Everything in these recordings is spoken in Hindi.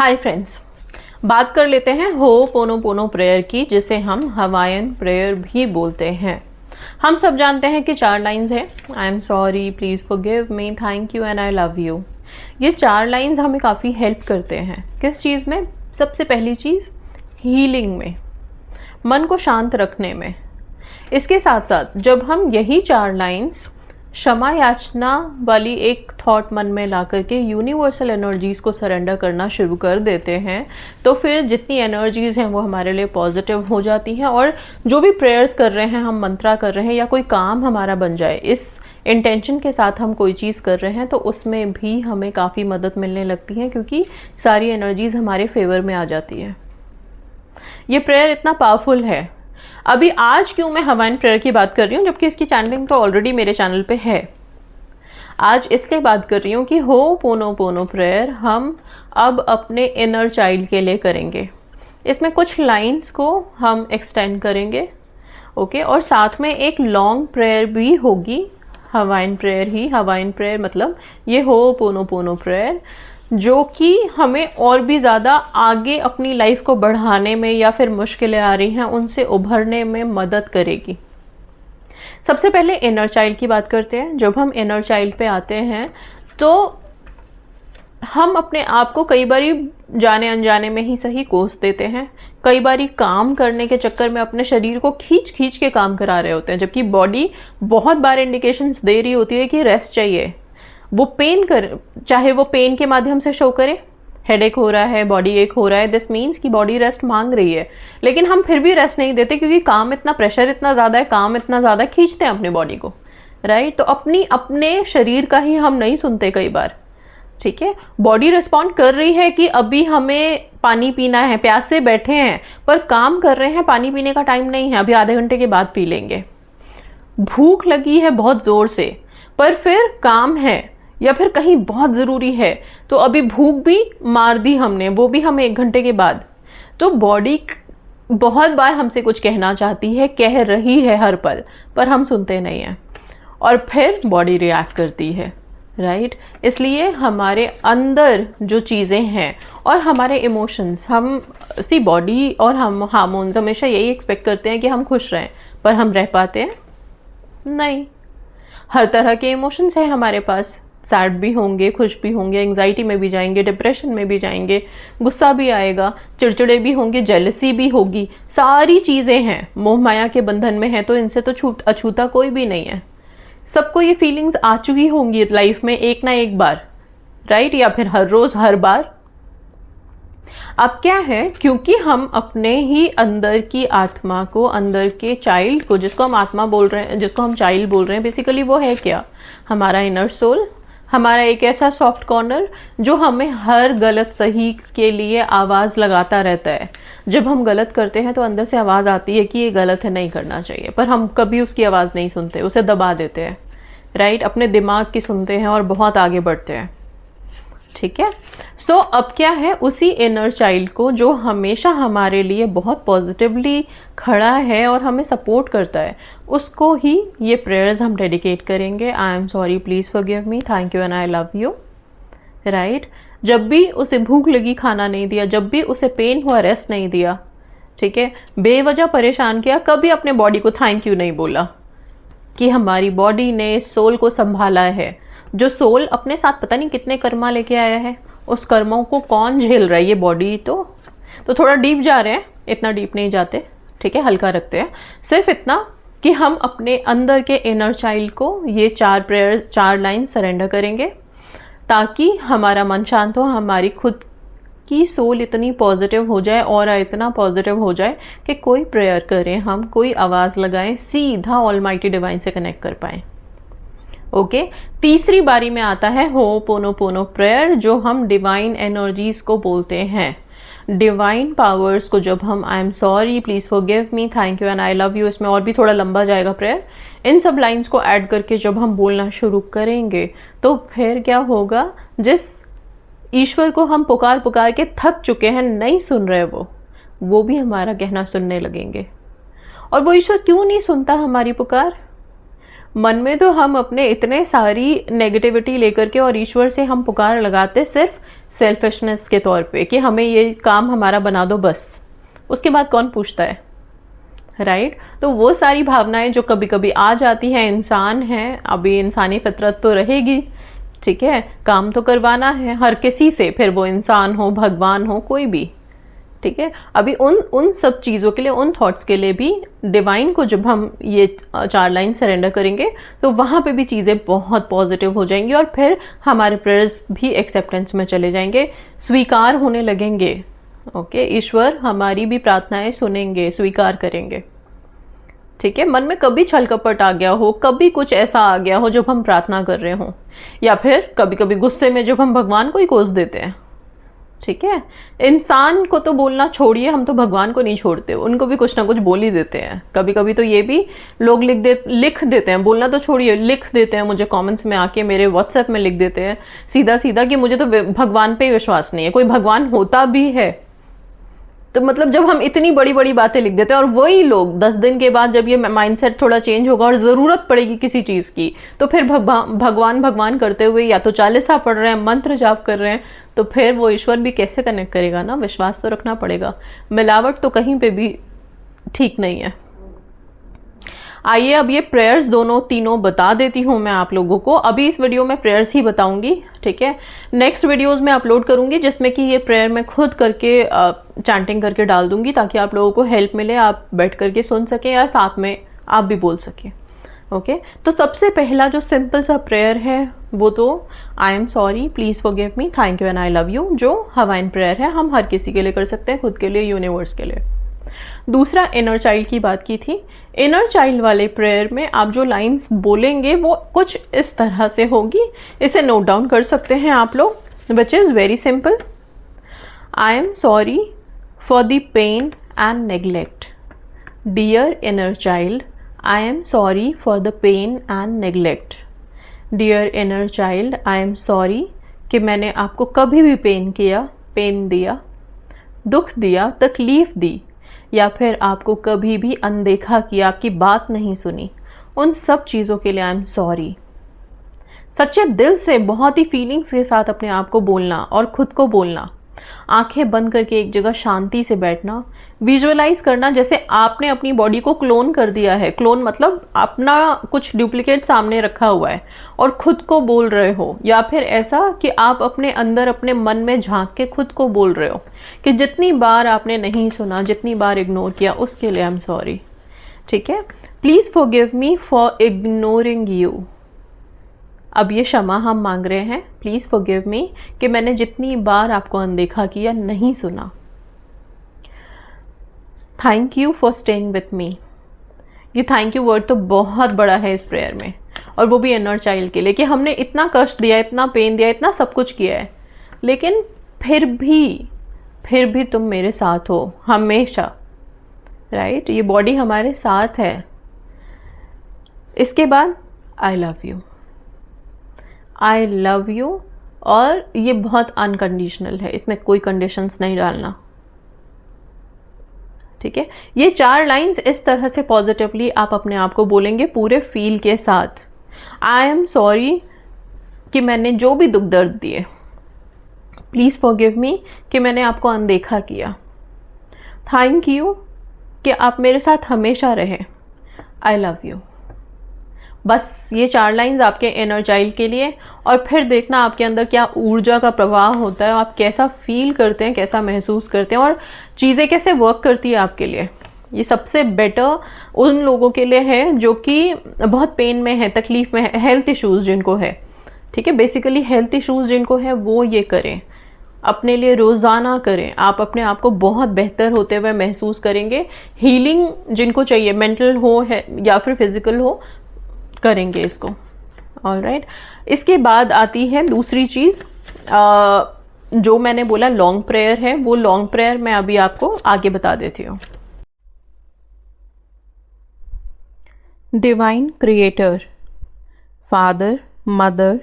हाय फ्रेंड्स, बात कर लेते हैं होपोनोपोनो प्रेयर की, जिसे हम हवाईयन प्रेयर भी बोलते हैं। हम सब जानते हैं कि 4 लाइंस हैं। आई am sorry, please forgive me, thank you and I love you. ये 4 लाइंस हमें काफ़ी हेल्प करते हैं। किस चीज़ में? सबसे पहली चीज़ हीलिंग में, मन को शांत रखने में। इसके साथ साथ जब हम यही 4 लाइंस क्षमा याचना वाली एक थॉट मन में ला करके यूनिवर्सल एनर्जीज़ को सरेंडर करना शुरू कर देते हैं, तो फिर जितनी एनर्जीज़ हैं वो हमारे लिए पॉजिटिव हो जाती हैं। और जो भी प्रेयर्स कर रहे हैं, हम मंत्रा कर रहे हैं या कोई काम हमारा बन जाए, इस इंटेंशन के साथ हम कोई चीज़ कर रहे हैं, तो उसमें भी हमें काफ़ी मदद मिलने लगती है, क्योंकि सारी एनर्जीज़ हमारे फेवर में आ जाती है। ये प्रेयर इतना पावरफुल है। अभी आज क्यों मैं हवाईयन प्रेयर की बात कर रही हूँ, जबकि इसकी चैनलिंग तो ऑलरेडी मेरे चैनल पे है। आज इसलिए बात कर रही हूँ कि होपोनोपोनो प्रेयर हम अब अपने इनर चाइल्ड के लिए करेंगे। इसमें कुछ लाइंस को हम एक्सटेंड करेंगे, ओके, और साथ में एक लॉन्ग प्रेयर भी होगी। हवाईयन प्रेयर ही, हवाईयन प्रेयर मतलब ये होपोनोपोनो प्रेयर, जो कि हमें और भी ज़्यादा आगे अपनी लाइफ को बढ़ाने में या फिर मुश्किलें आ रही हैं उनसे उभरने में मदद करेगी। सबसे पहले इनर चाइल्ड की बात करते हैं। जब हम इनर चाइल्ड पे आते हैं तो हम अपने आप को कई बारी जाने अनजाने में ही सही कोस देते हैं। कई बारी काम करने के चक्कर में अपने शरीर को खींच खींच के काम करा रहे होते हैं, जबकि बॉडी बहुत बार इंडिकेशंस दे रही होती है कि रेस्ट चाहिए। वो पेन कर, चाहे वो पेन के माध्यम से शो करे, हेडेक हो रहा है, बॉडी एक हो रहा है, दिस मीन्स कि बॉडी रेस्ट मांग रही है, लेकिन हम फिर भी रेस्ट नहीं देते, क्योंकि काम इतना, प्रेशर इतना ज़्यादा है, काम इतना ज़्यादा, खींचते हैं अपनी बॉडी को, राइट। तो अपने शरीर का ही हम नहीं सुनते कई बार, ठीक है। बॉडी रिस्पॉन्ड कर रही है कि अभी हमें पानी पीना है, प्यासे बैठे हैं, पर काम कर रहे हैं, पानी पीने का टाइम नहीं है, अभी आधे घंटे के बाद पी लेंगे। भूख लगी है बहुत ज़ोर से, पर फिर काम है या फिर कहीं बहुत ज़रूरी है, तो अभी भूख भी मार दी हमने, वो भी हमें 1 घंटे के बाद। तो बॉडी बहुत बार हमसे कुछ कहना चाहती है, कह रही है हर पल, पर हम सुनते नहीं हैं, और फिर बॉडी रिएक्ट करती है, राइट। इसलिए हमारे अंदर जो चीज़ें हैं और हमारे इमोशंस, हम बॉडी और हम हार्मोन्स हमेशा यही एक्सपेक्ट करते हैं कि हम खुश रहें, पर हम रह पाते हैं नहीं। हर तरह के इमोशंस हैं हमारे पास, सैड भी होंगे, खुश भी होंगे, एंग्जाइटी में भी जाएंगे, डिप्रेशन में भी जाएंगे, गुस्सा भी आएगा, चिड़चिड़े भी होंगे, जेलसी भी होगी, सारी चीज़ें हैं। मोह माया के बंधन में है तो इनसे तो अछूता कोई भी नहीं है। सबको ये फीलिंग्स आ चुकी होंगी लाइफ में एक ना एक बार, राइट, या फिर हर रोज़, हर बार। अब क्या है, क्योंकि हम अपने ही अंदर की आत्मा को, अंदर के चाइल्ड को, जिसको हम आत्मा बोल रहे हैं, जिसको हम चाइल्ड बोल रहे हैं, बेसिकली वो है क्या? हमारा इनर सोल, हमारा एक ऐसा सॉफ्ट कॉर्नर जो हमें हर गलत सही के लिए आवाज़ लगाता रहता है। जब हम गलत करते हैं तो अंदर से आवाज़ आती है कि ये गलत है, नहीं करना चाहिए, पर हम कभी उसकी आवाज़ नहीं सुनते, उसे दबा देते हैं, राइट। अपने दिमाग की सुनते हैं और बहुत आगे बढ़ते हैं, ठीक है। सो अब क्या है, उसी इनर चाइल्ड को जो हमेशा हमारे लिए बहुत पॉजिटिवली खड़ा है और हमें सपोर्ट करता है, उसको ही ये प्रेयर्स हम डेडिकेट करेंगे। आई am sorry, please forgive me, thank you and I love you, right. जब भी उसे भूख लगी, खाना नहीं दिया, जब भी उसे पेन हुआ, रेस्ट नहीं दिया, ठीक है, बेवजह परेशान किया, कभी अपने बॉडी को थैंक यू नहीं बोला कि हमारी बॉडी ने सोल को संभाला है। जो सोल अपने साथ पता नहीं कितने कर्मा लेके आया है, उस कर्मों को कौन झेल रहा है? ये बॉडी तो थोड़ा डीप जा रहे हैं, इतना डीप नहीं जाते, ठीक है, हल्का रखते हैं। सिर्फ इतना कि हम अपने अंदर के इनर चाइल्ड को ये 4 प्रेयर्स, 4 लाइन सरेंडर करेंगे, ताकि हमारा मन शांत हो, हमारी खुद की सोल इतनी पॉजिटिव हो जाए और इतना पॉजिटिव हो जाए कि कोई प्रेयर करें, हम कोई आवाज़ लगाएं, सीधा ऑलमाइटी डिवाइन से कनेक्ट कर पाएँ, ओके। तीसरी बारी में आता है होपोनोपोनो प्रेयर, जो हम डिवाइन एनर्जीज को बोलते हैं। डिवाइन पावर्स को जब हम आई am sorry, please forgive me, thank you and I love you, इसमें और भी थोड़ा लंबा जाएगा प्रेयर, इन सब लाइंस को ऐड करके जब हम बोलना शुरू करेंगे, तो फिर क्या होगा, जिस ईश्वर को हम पुकार पुकार के थक चुके हैं, नहीं सुन रहे वो भी हमारा कहना सुनने लगेंगे। और वो ईश्वर क्यों नहीं सुनता हमारी पुकार? मन में तो हम अपने इतने सारी नेगेटिविटी लेकर के और ईश्वर से हम पुकार लगाते सिर्फ सेल्फिशनेस के तौर पे कि हमें ये काम हमारा बना दो बस, उसके बाद कौन पूछता है, राइट। तो वो सारी भावनाएं जो कभी कभी आ जाती हैं, इंसान है, अभी इंसानी फितरत तो रहेगी, ठीक है, काम तो करवाना है हर किसी से, फिर वो इंसान हो, भगवान हो, कोई भी, ठीक है। अभी उन सब चीज़ों के लिए, उन थॉट्स के लिए भी डिवाइन को जब हम ये 4 लाइन सरेंडर करेंगे तो वहाँ पे भी चीज़ें बहुत पॉजिटिव हो जाएंगी और फिर हमारे प्रेयर्स भी एक्सेप्टेंस में चले जाएंगे, स्वीकार होने लगेंगे। ओके, ईश्वर हमारी भी प्रार्थनाएं सुनेंगे, स्वीकार करेंगे, ठीक है। मन में कभी छल कपट आ गया हो, कभी कुछ ऐसा आ गया हो जब हम प्रार्थना कर रहे हों, या फिर कभी कभी गुस्से में जब हम भगवान को ही कोस देते हैं, ठीक है। इंसान को तो बोलना छोड़िए, हम तो भगवान को नहीं छोड़ते, उनको भी कुछ ना कुछ बोल ही देते हैं। कभी कभी तो ये भी लोग लिख देते हैं, बोलना तो छोड़िए, लिख देते हैं, मुझे कमेंट्स में आके मेरे व्हाट्सएप में लिख देते हैं सीधा सीधा कि मुझे तो भगवान पे विश्वास नहीं है। कोई भगवान होता भी है तो मतलब जब हम इतनी बड़ी बड़ी बातें लिख देते हैं और वही लोग 10 दिन के बाद जब ये माइंडसेट थोड़ा चेंज होगा और ज़रूरत पड़ेगी किसी चीज़ की, तो फिर भगवान भगवान करते हुए या तो चालीसा पढ़ रहे हैं, मंत्र जाप कर रहे हैं, तो फिर वो ईश्वर भी कैसे कनेक्ट करेगा ना। विश्वास तो रखना पड़ेगा, मिलावट तो कहीं पे भी ठीक नहीं है। आइए अब ये प्रेयर्स दोनों तीनों बता देती हूँ मैं आप लोगों को। अभी इस वीडियो में प्रेयर्स ही बताऊंगी, ठीक है। नेक्स्ट वीडियोस में अपलोड करूंगी जिसमें कि ये प्रेयर मैं खुद करके चैंटिंग करके डाल दूंगी, ताकि आप लोगों को हेल्प मिले, आप बैठ करके सुन सकें या साथ में आप भी बोल सकें। ओके, तो सबसे पहला जो सिंपल सा प्रेयर है वो तो आई am sorry, please forgive me, thank you and I love you, जो हवाइन प्रेयर है, हम हर किसी के लिए कर सकते हैं, खुद के लिए, यूनिवर्स के लिए। दूसरा इनर चाइल्ड की बात की थी। इनर चाइल्ड वाले प्रेयर में आप जो लाइंस बोलेंगे वो कुछ इस तरह से होगी, इसे नोट डाउन कर सकते हैं आप लोग, which is very simple. I am sorry for the pain and neglect, dear inner child, I am sorry for the pain and neglect, dear inner child, I am sorry कि मैंने आपको कभी भी पेन दिया, दुख दिया, तकलीफ़ दी, या फिर आपको कभी भी अनदेखा किया, आपकी बात नहीं सुनी, उन सब चीज़ों के लिए आई एम सॉरी। सच्चे दिल से, बहुत ही फीलिंग्स के साथ अपने आप को बोलना और खुद को बोलना। आंखें बंद करके एक जगह शांति से बैठना, विजुअलाइज करना जैसे आपने अपनी बॉडी को क्लोन कर दिया है। क्लोन मतलब अपना कुछ डुप्लीकेट सामने रखा हुआ है और खुद को बोल रहे हो, या फिर ऐसा कि आप अपने अंदर अपने मन में झांक के खुद को बोल रहे हो कि जितनी बार आपने नहीं सुना, जितनी बार इग्नोर किया, उसके लिए आई एम सॉरी, ठीक है। Please forgive me for ignoring you, अब ये क्षमा हम मांग रहे हैं, प्लीज़ फॉरगिव मी कि मैंने जितनी बार आपको अनदेखा किया, नहीं सुना। Thank you for staying with me, ये थैंक यू वर्ड तो बहुत बड़ा है इस प्रेयर में, और वो भी इनर चाइल्ड के लिए कि हमने इतना कष्ट दिया, इतना पेन दिया, इतना सब कुछ किया है, लेकिन फिर भी तुम मेरे साथ हो हमेशा, राइट। ये बॉडी हमारे साथ है। इसके बाद I love you, I love you, और ये बहुत अनकंडीशनल है, इसमें कोई कंडीशंस नहीं डालना, ठीक है। ये 4 लाइंस इस तरह से पॉजिटिवली आप अपने आप को बोलेंगे पूरे फील के साथ। आई एम सॉरी कि मैंने जो भी दुख दर्द दिए, प्लीज़ फॉरगिव मी कि मैंने आपको अनदेखा किया, थैंक यू कि आप मेरे साथ हमेशा रहे, आई लव यू। बस ये 4 लाइंस आपके इनर चाइल्ड के लिए, और फिर देखना आपके अंदर क्या ऊर्जा का प्रवाह होता है, आप कैसा फील करते हैं, कैसा महसूस करते हैं, और चीज़ें कैसे वर्क करती है आपके लिए। ये सबसे बेटर उन लोगों के लिए है जो कि बहुत पेन में है, तकलीफ़ में है, हेल्थ इश्यूज़ जिनको है, ठीक है। बेसिकली हेल्थ इश्यूज़ जिनको है वो ये करें, अपने लिए रोज़ाना करें, आप अपने आप को बहुत बेहतर होते हुए महसूस करेंगे। हीलिंग जिनको चाहिए, मेंटल हो है या फिर फिज़िकल हो, करेंगे इसको, ऑलराइट। इसके बाद आती है दूसरी चीज़, जो मैंने बोला लॉन्ग प्रेयर है, वो लॉन्ग प्रेयर मैं अभी आपको आगे बता देती हूँ। Divine creator, father, mother,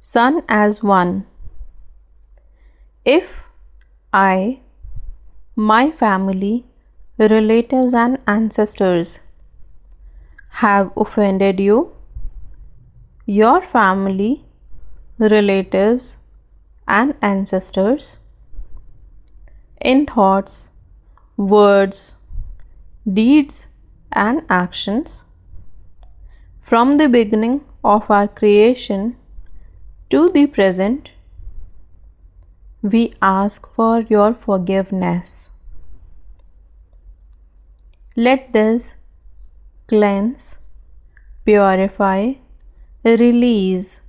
son as one, if I, my family, relatives and ancestors have offended you, your family, relatives, and ancestors in thoughts, words, deeds, and actions from the beginning of our creation to the present. We ask for your forgiveness. Let this cleanse, purify, release,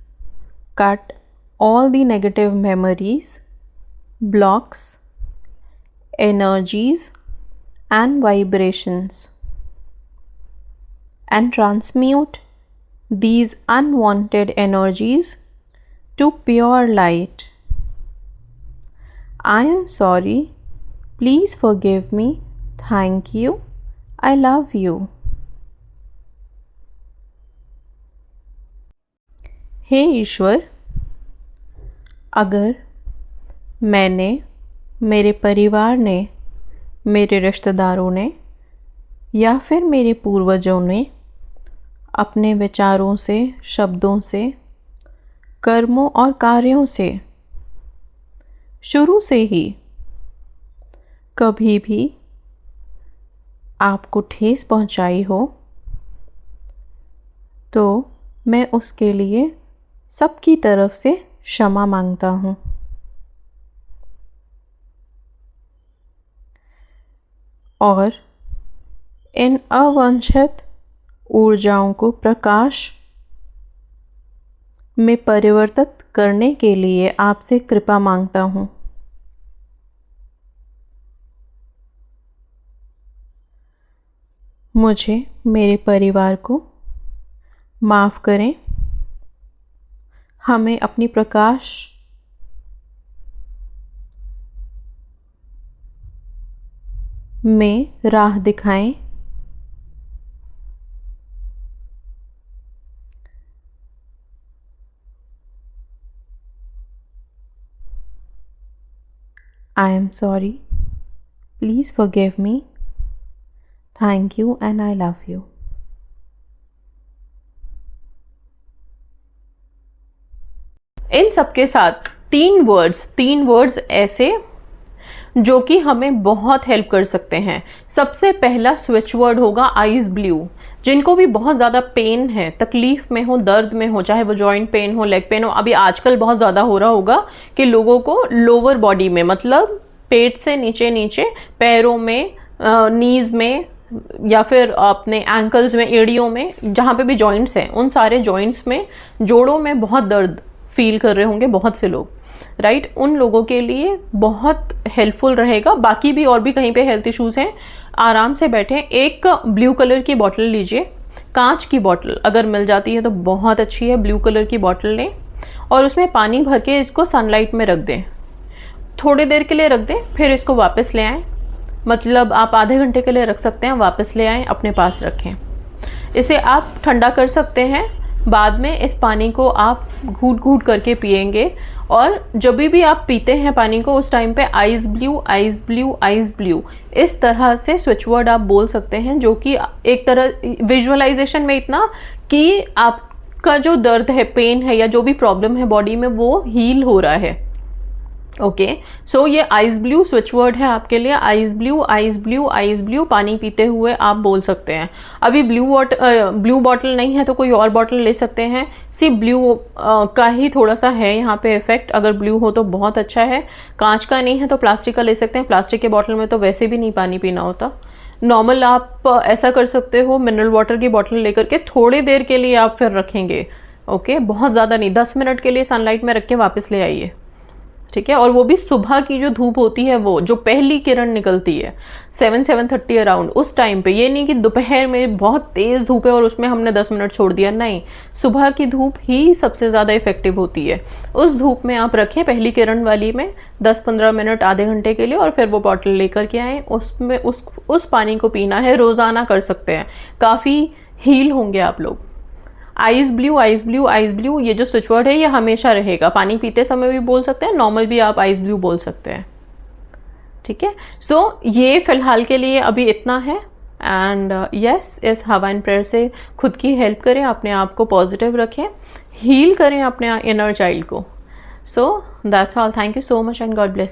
cut all the negative memories, blocks, energies, and vibrations, and transmute these unwanted energies to pure light. I am sorry. Please forgive me. Thank you. I love you. हे ईश्वर, अगर मैंने, मेरे परिवार ने, मेरे रिश्तेदारों ने या फिर मेरे पूर्वजों ने अपने विचारों से, शब्दों से, कर्मों और कार्यों से शुरू से ही कभी भी आपको ठेस पहुंचाई हो, तो मैं उसके लिए सबकी तरफ से क्षमा मांगता हूँ। और इन अवांछित ऊर्जाओं को प्रकाश में परिवर्तित करने के लिए आपसे कृपा मांगता हूँ। मुझे, मेरे परिवार को माफ़ करें। हमें अपनी प्रकाश में राह दिखाएं। I am sorry. Please forgive me. Thank you and I love you. इन सबके साथ तीन वर्ड्स ऐसे जो कि हमें बहुत हेल्प कर सकते हैं। सबसे पहला स्विच वर्ड होगा आइज ब्लू। जिनको भी बहुत ज़्यादा पेन है, तकलीफ में हो, दर्द में हो, चाहे वो जॉइंट पेन हो, लेग पेन हो, अभी आजकल बहुत ज़्यादा हो रहा होगा कि लोगों को लोअर बॉडी में, मतलब पेट से नीचे नीचे पैरों में, नीज में या फिर अपने एंकल्स में, एड़ियों में, जहाँ पे भी जॉइंट्स हैं, उन सारे जॉइंट्स में, जोड़ों में बहुत दर्द फील कर रहे होंगे बहुत से लोग, राइट। उन लोगों के लिए बहुत हेल्पफुल रहेगा। बाकी भी और भी कहीं पे हेल्थ इश्यूज़ हैं, आराम से बैठें। एक ब्लू कलर की बॉटल लीजिए, कांच की बॉटल अगर मिल जाती है तो बहुत अच्छी है। ब्लू कलर की बॉटल लें और उसमें पानी भर के इसको सनलाइट में रख दें, थोड़ी देर के लिए रख दें, फिर इसको वापस ले आएँ। मतलब आप आधे घंटे के लिए रख सकते हैं, वापस ले आएँ, अपने पास रखें। इसे आप ठंडा कर सकते हैं। बाद में इस पानी को आप घूट घूट करके पिएंगे और जब भी आप पीते हैं पानी को, उस टाइम पे eyes blue, eyes blue, eyes blue, इस तरह से स्विच वर्ड आप बोल सकते हैं, जो कि एक तरह विजुअलाइजेशन में इतना कि आपका जो दर्द है, पेन है या जो भी प्रॉब्लम है बॉडी में, वो हील हो रहा है। ओके, सो ये आइज ब्लू स्विच वर्ड है आपके लिए। Eyes blue, eyes blue, eyes blue पानी पीते हुए आप बोल सकते हैं। अभी ब्लू बॉटल नहीं है तो कोई और बॉटल ले सकते हैं। सिर्फ ब्लू का ही थोड़ा सा है यहाँ पे इफेक्ट, अगर ब्लू हो तो बहुत अच्छा है। कांच का नहीं है तो प्लास्टिक का ले सकते हैं। प्लास्टिक के बॉटल में तो वैसे भी नहीं पानी पीना होता। नॉर्मल आप ऐसा कर सकते हो, मिनरल वाटर की बॉटल लेकर के थोड़ी देर के लिए आप फिर रखेंगे। ओके, बहुत ज़्यादा नहीं, 10 मिनट के लिए सनलाइट में रख के वापस ले आइए, ठीक है। और वो भी सुबह की जो धूप होती है, वो जो पहली किरण निकलती है 7-7:30 अराउंड, उस टाइम पे। ये नहीं कि दोपहर में बहुत तेज़ धूप है और उसमें हमने 10 मिनट छोड़ दिया, नहीं, सुबह की धूप ही सबसे ज़्यादा इफेक्टिव होती है। उस धूप में आप रखें, पहली किरण वाली में 10-15 मिनट, आधे घंटे के लिए, और फिर वो बॉटल लेकर के आएँ। उसमें उस पानी को पीना है, रोज़ाना कर सकते हैं, काफ़ी हील होंगे आप लोग। Eyes blue, eyes blue, eyes blue, ये जो स्विच वर्ड है ये हमेशा रहेगा। पानी पीते समय भी बोल सकते हैं, नॉर्मल भी आप आइज ब्लू बोल सकते हैं, ठीक है। सो ये फ़िलहाल के लिए अभी इतना है। एंड यस, इस हवाइन प्रेयर से खुद की हेल्प करें, अपने आप को पॉजिटिव रखें। हील करें अपने इनर चाइल्ड को. So that's all. Thank you so much and God bless.